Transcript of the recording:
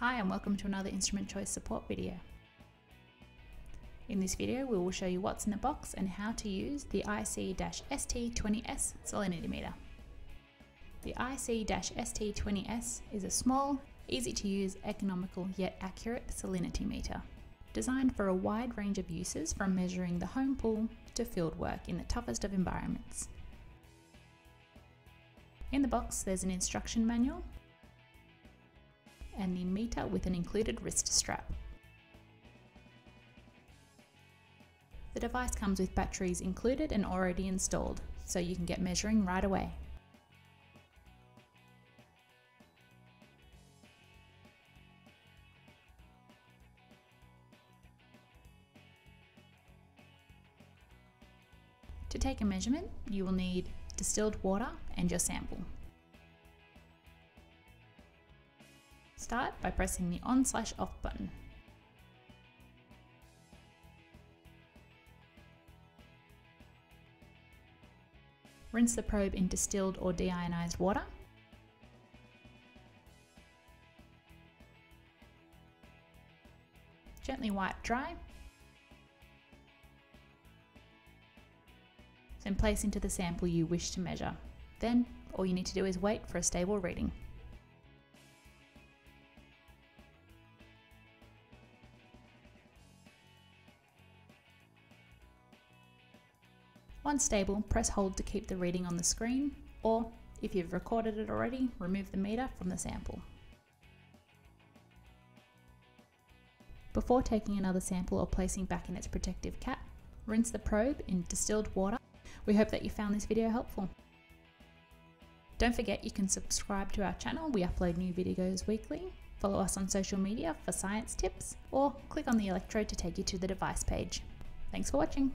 Hi and welcome to another instrument choice support video. In this video we will show you what's in the box and how to use the IC-ST20S Salinity Meter. The IC-ST20S is a small, easy to use, economical yet accurate salinity meter, designed for a wide range of uses from measuring the home pool to field work in the toughest of environments. In the box there's an instruction manual and the meter with an included wrist strap. The device comes with batteries included and already installed, so you can get measuring right away. To take a measurement, you will need distilled water and your sample. Start by pressing the on/off button. Rinse the probe in distilled or deionized water. Gently wipe dry. Then place into the sample you wish to measure. Then all you need to do is wait for a stable reading. Once stable, press hold to keep the reading on the screen, or if you've recorded it already, remove the meter from the sample. Before taking another sample or placing back in its protective cap, rinse the probe in distilled water. We hope that you found this video helpful. Don't forget you can subscribe to our channel, we upload new videos weekly. Follow us on social media for science tips, or click on the electrode to take you to the device page. Thanks for watching.